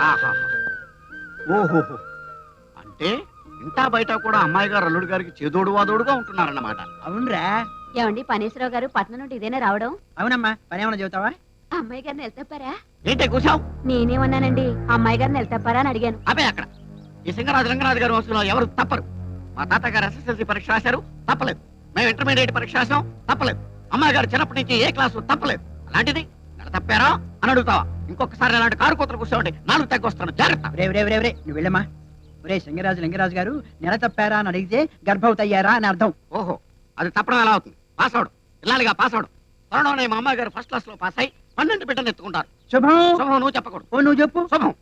ఆహాహా. ఓహోహో, అంటే ఇంటా బయట కూడా అమ్మాయి గారు అల్లుడు గారికి చేదోడు వాదోడుగా ఉంటున్నారన్నమాట. అవునరా. ఏమండి పనేశ్వరరావు గారు పట్నం నుండి ఇదేనా రావడం? అవునమ్మా, పని ఏమన్నా చెబుతావా? అమ్మాయి గారిని వెళ్తాపారా? ఏంటే కూర్చావు? నేనేమన్నానండి, అమ్మాయి గారిని వెళ్తాపారా అని అడిగాను. అదే అక్కడ ఈ సింగరాజు రంగరాజు గారి వంశంలో ఎవరు తప్పరు. మా తాతగారు SSLC పరీక్ష రాశారు, తప్పలేదు. మేము ఇంటర్మీడియట్ పరీక్ష రాసాం, తప్పలేదు. అమ్మాయి గారు చిన్నప్పటి నుంచి ఏ క్లాసు తప్పలేదు. అలాంటిది నెల తప్పారా అని అడుగుతావా? ఇంకొకసారి అలాంటి కారు కూతురు కూర్చోండి, నాలుగు తగ్గొస్తాను, జాగ్రత్త. రే నువ్వు వెళ్ళమ్మా. ఒరే సింగరాజు లింగరాజు గారు నెల తప్పారా అని అడిగితే గర్భవతి అయ్యారా అని అర్థం. ఓహో, అది తప్పడం ఎలా అవుతుంది? పాస్ అవడం ఇల్లాలిగా పాస్ అవడం. త్వరలోనే మా అమ్మాయి గారు ఫస్ట్ క్లాస్ లో పాస్ అయి 12 బిడ్డలు ఎత్తుకుంటారు. శుభం. శుభం నువ్వు చెప్పకూడదు. ఓ నువ్వు చెప్పు. శుభం.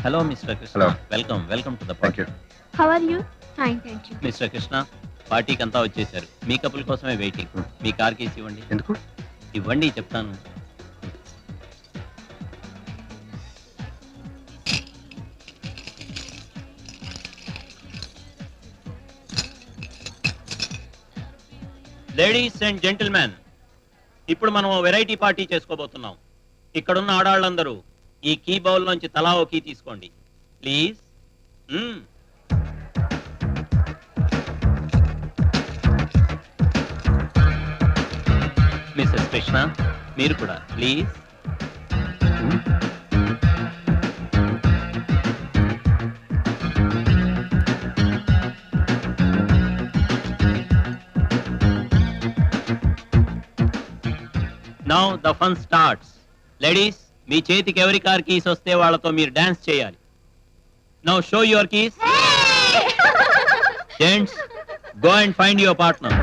Hello mister Krishna. Hello. Welcome to the thank party. You. How are you? Fine, thank you. Mister Krishna, పార్టీకి అంతా వచ్చేసారు. మీ కపుల్ కోసమే వెయిటింగ్. మీ కార్ కేసు ఇవ్వండి. ఎందుకు? ఇవ్వండి చెప్తాను. లేడీస్ అండ్ జెంటిల్మెన్, ఇప్పుడు మనం వెరైటీ పార్టీ చేసుకోబోతున్నాం. ఇక్కడున్న ఆడాళ్ళందరూ ఈ కీ బౌల్ నుంచి తలా ఓ కీ తీసుకోండి ప్లీజ్. మిస్సెస్ కృష్ణ, మీరు కూడా please. Now the fun starts. Ladies, మీ చేతికి ఎవరి కార్ కీస్ వస్తే వాళ్ళతో మీరు డాన్స్ చేయాలి. Now show your keys. Gents, go and find your partner.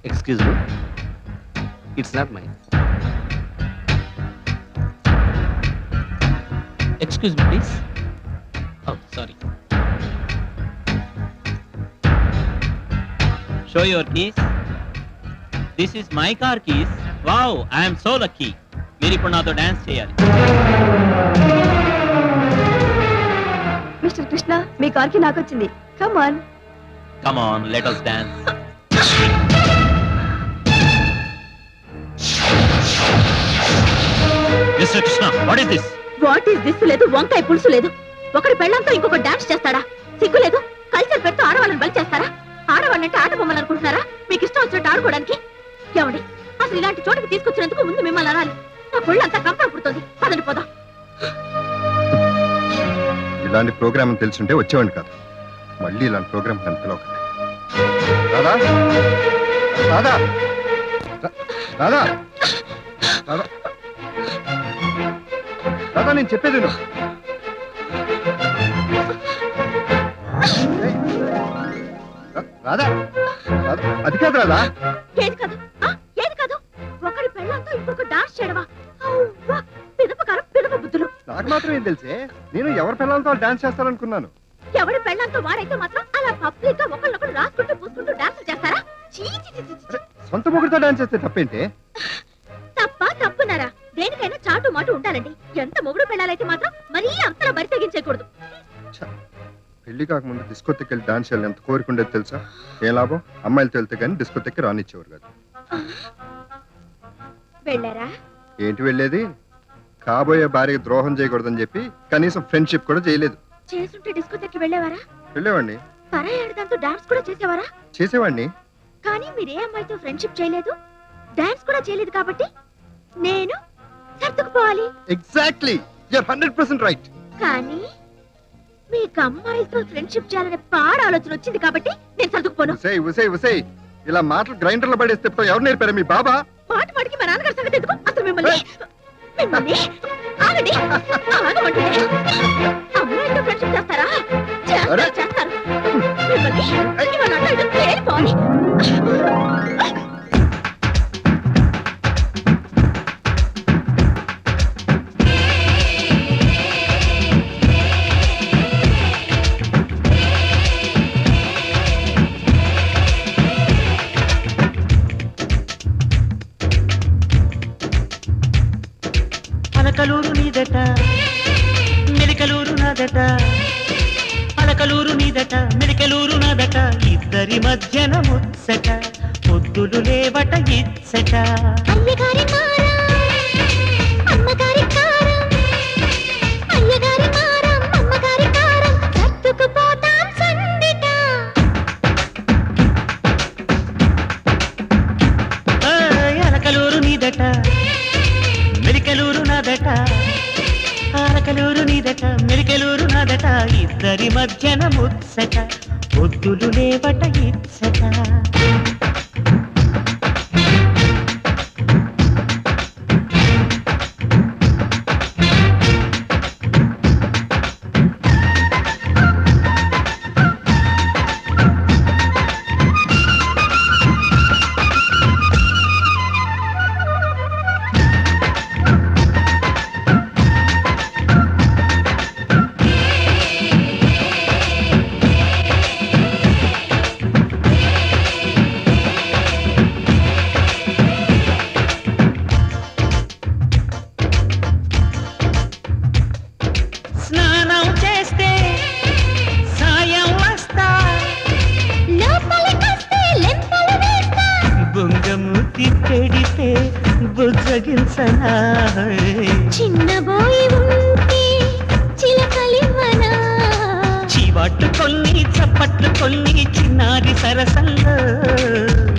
Excuse me, it's not mine. Excuse me please. Oh sorry. Show your keys. This is my car keys. Wow, I'm so lucky. మీరు ఇప్పుడు నాతో dance చేయాలి. Mister Krishna, మీ car కి నాకు వచ్చింది. Come on. Come on, let us dance. Mister Krishna, what is this? What is this లేదు, వంకాయ పులుసు లేదు. ఒకటి పెళ్ళంతో ఇంకొక డాన్స్ చేస్తాడా? సిగ్గు లేదు. కల్చర్ పెడుతూ ఆడవాళ్ళని బలి చేస్తారా? ఆడవాళ్ళంటే ఆట బొమ్మలు అనుకుంటున్నారా? మీకు ఇష్టం వచ్చినట్టు ఆడుకోవడానికి? ఏమండి, అసలు ఇలాంటి చోటుకి తీసుకొచ్చినందుకు ముందు మిమ్మల్ని అనాలి. నా పొళ్ళంతా కంపరం పుడుతుంది. పదండి పోదాం. ఇలాంటి ప్రోగ్రామ్ తెలుసుంటే వచ్చేవాడిని కాదు. మళ్ళీ ఇలాంటి ప్రోగ్రామ్ నన్ను పిలవకండి. రాధా, రాధా, రాధా, రాధా, రాధా, నేను చెప్పేది విను. రాధా, రాధా, అది కాదు రాధా. ఏది కాదు? ఏది కాదు? ఒకడి పెళ్ళంతో ఇంకొక డాన్స్ చేయడమా? అవ్వా, పిదపకారం పిదప బుద్ధులు. నాకు మాత్రం ఏం తెలిసే, నేను ఎవరి పిల్లలతో డాన్స్ చేస్తాననుకున్నాను. ఎవడి పెళ్ళంతో వాడైతే మాత్రం అలా పబ్లిక్ గా ఒకళ్ళొకడు రాసుకుంటూ పూసుకుంటూ డాన్స్ చేస్తారా? చీ చీ చీ చీ, చీ. సొంత మొగుడితో డాన్స్ చేస్తే తప్పేంటే? తప్పున్నారా? దేనికైనా చాటు మాటు ఉండాలండి. ఎంత మొగుడు పెళ్ళాలైతే మాత్రం మరీ అంతలా బరి తెగించకూడదు. పెళ్లి కాకముందు డిస్కోతెక్కి వెళ్ళి డాన్స్ చేయాలి ఎంత కోరికుండేది తెలుసా? ఏం లాభం? అమ్మాయిలతో వెళ్తే కానీ డిస్కోతెక్కి రానిచ్చేవారు కాదు. వెళ్ళారా? ఏంటి వెళ్ళేది? కాబోయే భార్యకి ద్రోహం చేయకూడదని చెప్పి కనీసం ఫ్రెండ్షిప్ కూడా చేయలేదు. చేస్తుంటే డిస్కోటెక్కి వెళ్ళేవారా? వెళ్ళేవాడిని. పరాయాడు దాంతో డాన్స్ కూడా చేసేవారా? చేసేవాడిని. కానీ మీరే అమ్మాయితో ఫ్రెండ్షిప్ చేయలేదు, డాన్స్ కూడా చేయలేదు కాబట్టి నేను సర్దుకుపోవాలి. Exactly, you are 100% right. కానీ మీకు అమ్మాయిలతో ఫ్రెండ్షిప్ చేయాలనే పాడ ఆలోచన వచ్చింది కాబట్టి నేను సర్దుకుపోను. ఉసే ఇలా మాటలు గ్రైండర్ లో పడేస్తే ఎవరు నేర్పారా? మీ బాబా? మాట మాటికి మా నాన్నగారి సంగతి ఎందుకు? అసలు మిమ్మల్ని ఆగండి, ఆగమంటే అమ్మాయిలతో ఫ్రెండ్షిప్ చేస్తారా? చేస్తారు. మిమ్మల్ని ఇవాళ అట్లా ఇటు తేలిపోవాలి. నీదట మెలికలూరు నాదట అలకలూరు నీదట మెలికలూరు నాదట ఇద్దరి మధ్యన ముచ్చట పొద్దులు లేవట ఇచ్చట అయ్యగారి మారం అమ్మగారి కారం అయ్యగారి మారం అమ్మగారి కారం సర్దుకుపోతాం సందిట అలకలూరు నీదట మెలికలూరు నాదట అలకలూరు నీదట మెలికలూరు నాదట ఇద్దరి మధ్యన ముచ్చట పొద్దులు లేవట ఇచ్చట స్నానం చేస్తే సాయం వస్తా లోపలికొస్తే లెంపలు వేస్తా బొంగమూతి పెడితే బుజ్జగించనా చిన్నబోయి ఉంటే చిలకలివ్వనా చీవాట్లు కొన్ని చప్పట్లు కొన్ని చిన్నారి సరసంలో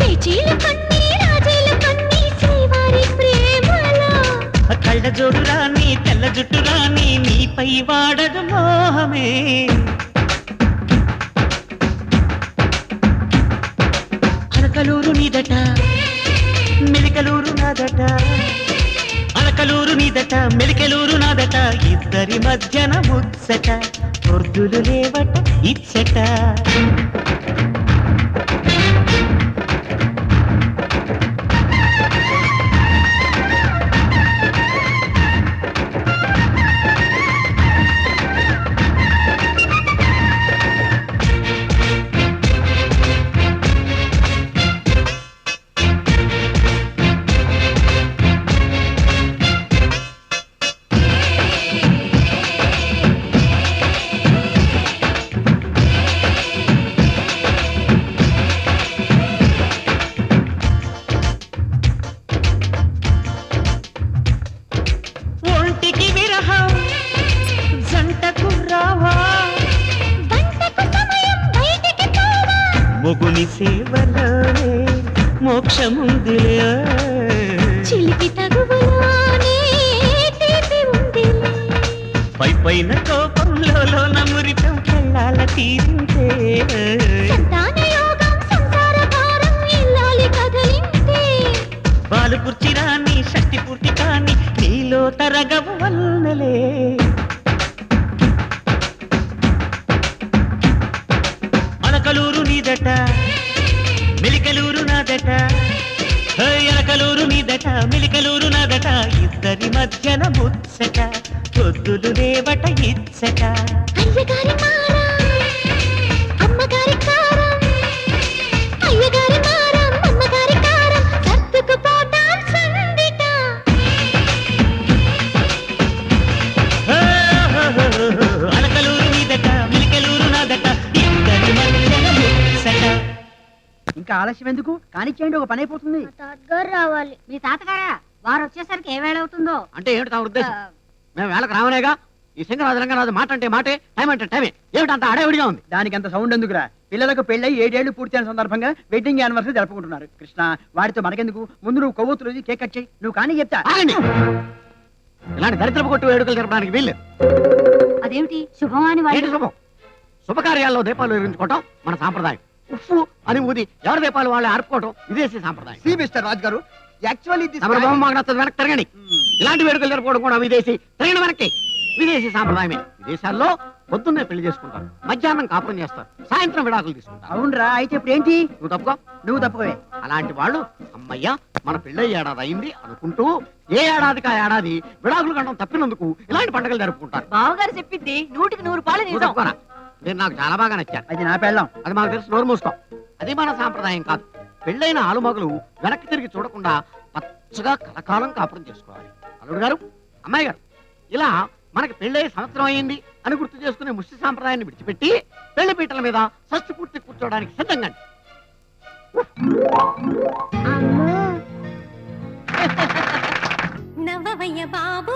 పేచీలు కొన్ని రాజీలు కొన్ని శ్రీవారి ప్రేమలో కళ్ళ జోడు రాని తెల్ల జుట్టు రాని నీపై వాడదు మోహమే అలకలూరు నీదట మెలికలూరు నాదట అలకలూరు నీదట మెలికలూరు నాదట ఇద్దరి మధ్యన ముచ్చట పొద్దులు లేవట ఇచ్చట ఒంటికి విరహం జంటకు రావా గంటకు సమయం బయటికి పోవా మొగుని సేవలోనే మోక్షముందిలే చిలిపి తగువలోనే తీపి ఉందిలే పై పైన కోపంలో నమురితం కెళ్ళాల తీరిందే సంతాన యోగం సంసార భారం ఇల్లాలి కదలిందే పాలు కుర్చి రాని శక్తి పూర్తి కాని నీలో తరగవు వల్లలే అలకలూరు నీదట మెలికలూరు నాదట అలకలూరు నీదట మెలికలూరు నాదట ఇద్దరి మధ్యన ముచ్చట పొద్దులు లేవట ఇచ్చట అయ్యగారి మారం అమ్మగారి కారం అయ్యగారి మారం అమ్మగారి కారం సర్దుకుపోతాం సందిట అలకలూరు నీదట మెలికలూరు నాదట ఇద్దరి మధ్యన ముచ్చట ఇంకా ఆలస్యం ఎందుకు కానిచ్చేయండి, ఒక పని అయిపోతుంది. తాతగారు రావాలి. మీ తాతగారా? వారు వచ్చేసరికి ఏ వేళ అవుతుందో? అంటే ఏమిటి తమ ఉద్దేశం? మేము వేళకు రావనేగా. ఈ సింగరాజు రంగరాజు మాట అంటే మాటే, టైం అంటే టైమే. ఏమిటి అంత అడవిడిగా ఉంది? దానికి అంత సౌండ్ ఎందుకురా? పిల్లలకు పెళ్ళై 7 ఏళ్లు పూర్తయిన సందర్భంగా వెడ్డింగ్ యానివర్సరీ జరుపుకుంటున్నారు. కృష్ణ, వాడితో మనకెందుకు? ముందు నువ్వు కొవ్వొత్తులు రోజు కేక్ కట్ చేయి. నువ్వు కానీ చెప్తా. ఆగండి. ఇలాంటి దరిద్రపు కొట్టు వేడుకలు జరపడానికి వీల్లేదు. అదేమిటి శుభం అని ఏంటి శుభం? శుభకార్యాల్లో దీపాలు వెలిగించుకోవటం మన సాంప్రదాయం. ఉప్పు అని ఊది ఎవరి దీపాలు వాళ్ళు ఆర్పుకోవటం విదేశీ సాంప్రదాయం. సి మిస్టర్ రాజ్ గారు, యాక్చువల్లీ తమరి బొమ్మ మాకు నచ్చదు, వెనక్కి తిరగండి. ఇలాంటి వేడుకలు జరుపుకోవడం కూడా విదేశీ. తిరగండి వెనక్కి. విదేశీ సాంప్రదాయమే. విదేశాల్లో పొద్దున్నే పెళ్లి చేసుకుంటారు, మధ్యాహ్నం కాపురం చేస్తారు, సాయంత్రం విడాకులు తీసుకుంటారు. అవునరా? అయితే ఇప్పుడు ఏంటి? నువ్వు తప్పుకో. నువ్వు తప్పుకోవే. అలాంటి వాళ్ళు అమ్మయ్య మన పెళ్ళై ఏడాది అయింది అనుకుంటూ ఏ ఏడాదికి ఆ ఏడాది విడాకులు కట్టడం తప్పినందుకు ఇలాంటి పండుగలు జరుపుకుంటారు. బావగారు చెప్పింది 100కి 100 పాలు నువ్వు తప్పుకోరా. మీరు నాకు చాలా బాగా నచ్చారు. అది నా పెళ్ళం. అది మాకు తెలుసు, నోరు మూసుకో. అది మన సాంప్రదాయం కాదు. పెళ్ళైన ఆలుమగలు వెనక్కి తిరిగి చూడకుండా పచ్చగా కలకాలం కాపురం చేసుకోవాలి. అల్లుడు గారు, అమ్మాయి గారు, ఇలా మనకి పెళ్ళై సంవత్సరం అయింది అని గుర్తు చేసుకునే ముష్టి సాంప్రదాయాన్ని విడిచిపెట్టి పెళ్లి పీటల మీద షష్ఠి పూర్తి కూర్చోవడానికి సిద్ధంగా నవవయ్య బాబు